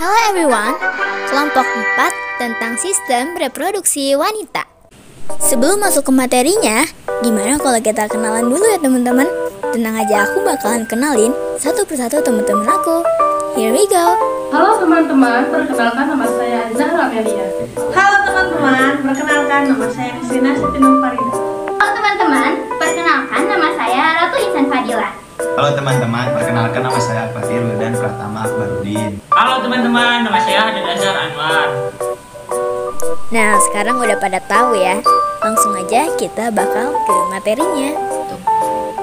Hello everyone, kelompok 4 tentang sistem reproduksi wanita. Sebelum masuk ke materinya, gimana kalau kita kenalan dulu ya teman-teman? Tenang aja, aku bakalan kenalin satu persatu teman-teman aku. Here we go. Halo teman-teman, perkenalkan nama saya Zahra Melia. Halo teman-teman, perkenalkan nama saya Kristina Siti Nurfarida. Halo teman-teman, perkenalkan nama saya Ratu Ihsan Fadila. Halo teman-teman, perkenalkan nama saya Fatir Wildan Pratama Akbarudin. Halo teman-teman, nama saya Hadan Azhar Anwar. Nah, sekarang udah pada tahu ya. Langsung aja kita bakal ke materinya.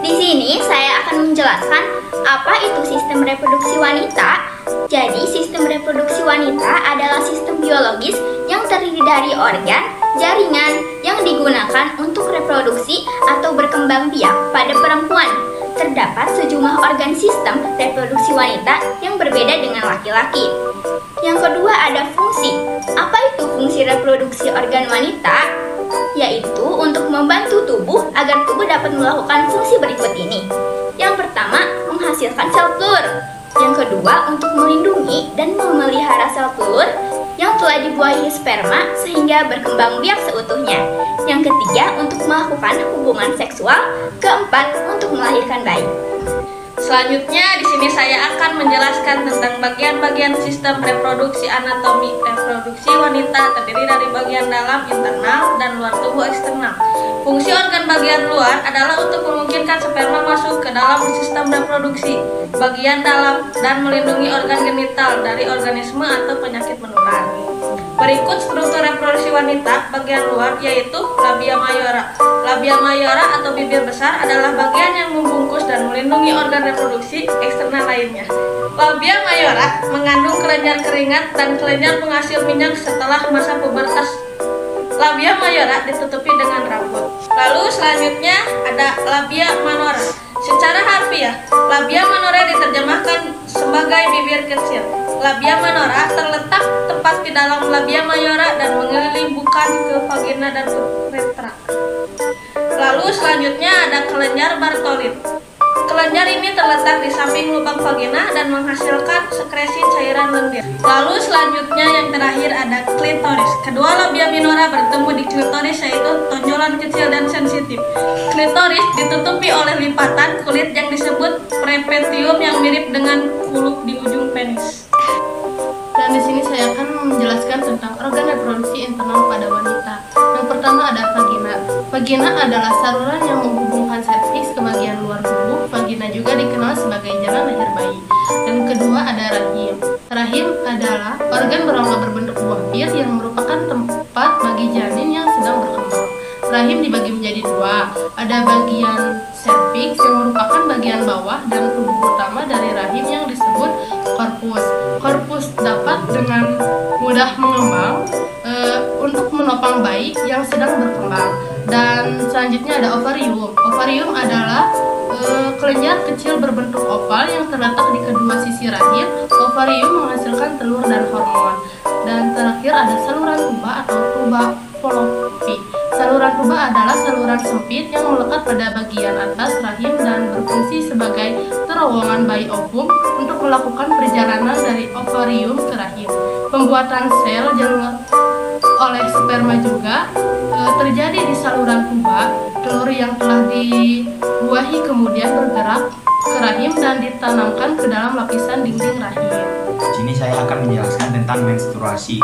Di sini saya akan menjelaskan apa itu sistem reproduksi wanita. Jadi, sistem reproduksi wanita adalah sistem biologis yang terdiri dari organ, jaringan yang digunakan untuk reproduksi atau berkembang biak pada perempuan. Terdapat sejumlah organ sistem reproduksi wanita yang berbeda dengan laki-laki. Yang kedua ada fungsi. Apa itu fungsi reproduksi organ wanita? Yaitu untuk membantu tubuh agar tubuh dapat melakukan fungsi berikut ini. Yang pertama, menghasilkan sel telur. Yang kedua, untuk melindungi dan memelihara sel telur yang telah dibuahi sperma sehingga berkembang biak seutuhnya. Yang ketiga, untuk melakukan hubungan seksual. Keempat, untuk melahirkan bayi. Selanjutnya di sini saya akan menjelaskan tentang bagian-bagian sistem reproduksi anatomi reproduksi wanita terdiri dari bagian dalam internal dan luar tubuh eksternal. Fungsi organ bagian luar adalah untuk memungkinkan sperma masuk ke dalam sistem reproduksi bagian dalam dan melindungi organ genital dari organisme atau penyakit menular. Berikut struktur reproduksi wanita bagian luar yaitu labia mayora. Labia mayora atau bibir besar adalah bagian yang membungkus dan melindungi organ reproduksi eksternal lainnya. Labia mayora mengandung kelenjar keringat dan kelenjar penghasil minyak setelah masa pubertas. Labia mayora ditutupi dengan rambut. Lalu selanjutnya ada labia minora. Secara harfiah, labia minora diterjemahkan sebagai bibir kecil. Labia minora terletak tepat di dalam labia mayora dan mengelilingi bukan ke vagina dan uretra. Lalu selanjutnya ada kelenjar Bartholin. Kelenjar ini terletak di samping lubang vagina dan menghasilkan sekresi cairan lendir. Lalu selanjutnya yang terakhir ada klitoris. Kedua labia minora bertemu di klitoris yaitu tonjolan kecil dan sensitif. Klitoris ditutupi oleh lipatan kulit yang disebut prepetium yang mirip dengan kuluk di ujung penis. Dan di sini saya akan menjelaskan tentang organ reproduksi internal pada wanita. Yang pertama ada vagina. Vagina adalah saluran yang menghubungkan serviks ke bagian luar tubuh. Vagina juga dikenal sebagai jalan lahir bayi. Dan kedua ada rahim. Rahim adalah organ berongga berbentuk buah pir yang merupakan tempat bagi janin yang sedang berkembang. Rahim dibagi menjadi dua. Ada bagian serviks yang merupakan bagian bawah dan tubuh utama dari rahim yang disebut korpus. Korpus dapat dengan mudah mengembang untuk menopang bayi yang sedang berkembang. Dan selanjutnya ada ovarium. Ovarium adalah kelenjar kecil berbentuk oval yang terletak di kedua sisi rahim. Ovarium menghasilkan telur dan hormon. Dan terakhir ada saluran tuba atau tuba fallopi. Saluran tuba adalah saluran sempit yang melekat pada bagian atas rahim dan berfungsi sebagai terowongan bayi ovum untuk melakukan perjalanan dari ovarium ke rahim. Pembuatan sel oleh sperma juga terjadi di saluran tuba. Telur yang telah dibuahi kemudian bergerak ke rahim dan ditanamkan ke dalam lapisan dinding rahim. Di sini saya akan menjelaskan tentang menstruasi.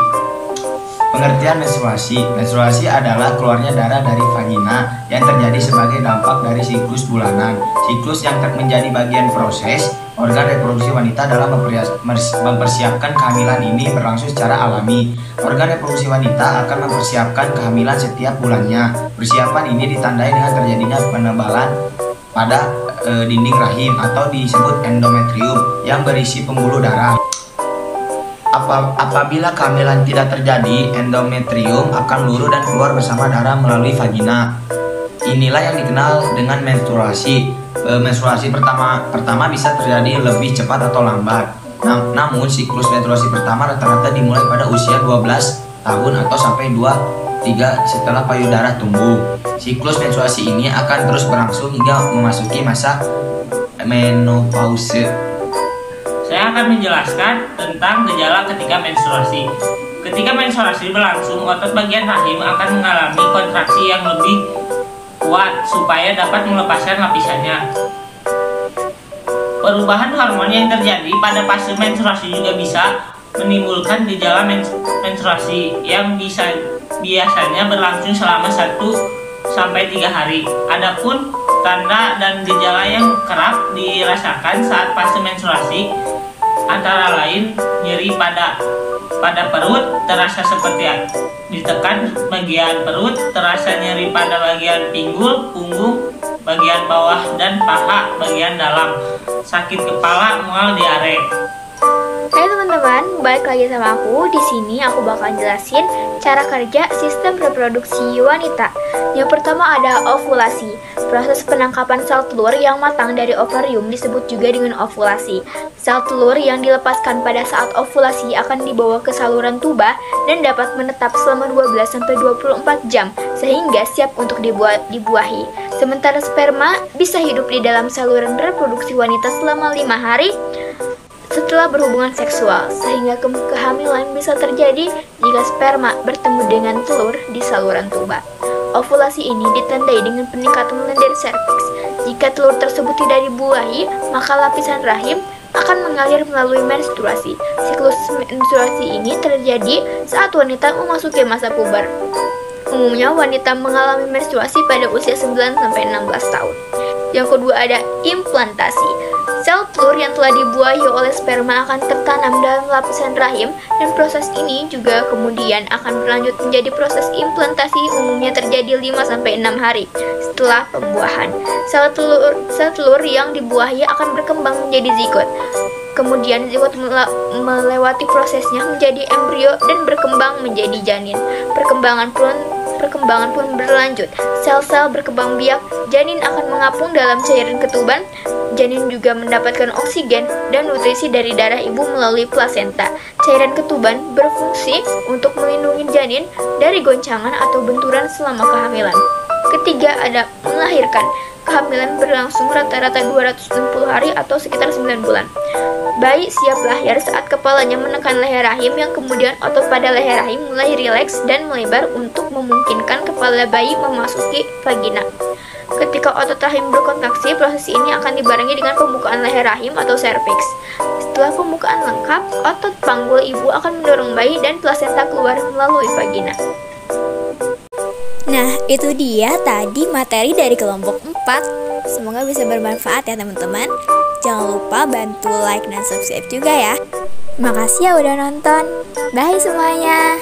Pengertian menstruasi. Menstruasi adalah keluarnya darah dari vagina yang terjadi sebagai dampak dari siklus bulanan. Siklus yang menjadi bagian proses organ reproduksi wanita dalam mempersiapkan kehamilan ini berlangsung secara alami. Organ reproduksi wanita akan mempersiapkan kehamilan setiap bulannya. Persiapan ini ditandai dengan terjadinya penebalan pada dinding rahim atau disebut endometrium yang berisi pembuluh darah. Apabila kehamilan tidak terjadi, endometrium akan luruh dan keluar bersama darah melalui vagina. Inilah yang dikenal dengan menstruasi. Menstruasi pertama bisa terjadi lebih cepat atau lambat. Namun siklus menstruasi pertama rata-rata dimulai pada usia 12 tahun atau sampai 2-3 setelah payudara tumbuh. Siklus menstruasi ini akan terus berlangsung hingga memasuki masa menopause. Saya akan menjelaskan tentang gejala ketika menstruasi. Ketika menstruasi berlangsung, otot bagian rahim akan mengalami kontraksi yang lebih kuat supaya dapat melepaskan lapisannya. Perubahan hormon yang terjadi pada fase menstruasi juga bisa menimbulkan gejala menstruasi yang biasanya berlangsung selama 1-3 hari. Adapun tanda dan gejala yang kerap dirasakan saat fase menstruasi antara lain nyeri pada perut, terasa seperti ditekan bagian perut, terasa nyeri pada bagian pinggul, punggung, bagian bawah dan paha bagian dalam, sakit kepala, mual, diare. Hai teman-teman, balik lagi sama aku. Di sini aku bakal jelasin cara kerja sistem reproduksi wanita. Yang pertama ada ovulasi. Proses penangkapan sel telur yang matang dari ovarium disebut juga dengan ovulasi. Sel telur yang dilepaskan pada saat ovulasi akan dibawa ke saluran tuba dan dapat menetap selama 12-24 jam sehingga siap untuk dibuahi. Sementara sperma bisa hidup di dalam saluran reproduksi wanita selama 5 hari setelah berhubungan seksual, sehingga kehamilan bisa terjadi jika sperma bertemu dengan telur di saluran tuba. Ovulasi ini ditandai dengan peningkatan lendir serviks. Jika telur tersebut tidak dibuahi, maka lapisan rahim akan mengalir melalui menstruasi. Siklus menstruasi ini terjadi saat wanita memasuki masa puber. Umumnya wanita mengalami menstruasi pada usia 9-16 tahun. Yang kedua ada implantasi. Sel telur yang telah dibuahi oleh sperma akan tertanam dalam lapisan rahim dan proses ini juga kemudian akan berlanjut menjadi proses implantasi, umumnya terjadi 5-6 hari setelah pembuahan. Sel telur yang dibuahi akan berkembang menjadi zigot. Kemudian zigot melewati prosesnya menjadi embrio dan berkembang menjadi janin. Perkembangan pun berlanjut. Sel-sel berkembang biak, janin akan mengapung dalam cairan ketuban. Janin juga mendapatkan oksigen dan nutrisi dari darah ibu melalui plasenta. Cairan ketuban berfungsi untuk melindungi janin dari goncangan atau benturan selama kehamilan. Ketiga ada melahirkan. Kehamilan berlangsung rata-rata 260 hari atau sekitar 9 bulan. Bayi siap lahir saat kepalanya menekan leher rahim yang kemudian otot pada leher rahim mulai rileks dan melebar untuk memungkinkan kepala bayi memasuki vagina. Ketika otot rahim berkontraksi, proses ini akan dibarengi dengan pembukaan leher rahim atau serviks. Setelah pembukaan lengkap, otot panggul ibu akan mendorong bayi dan plasenta keluar melalui vagina. Nah, itu dia tadi materi dari kelompok 4. Semoga bisa bermanfaat ya teman-teman. Jangan lupa bantu like dan subscribe juga ya. Makasih ya udah nonton. Bye semuanya.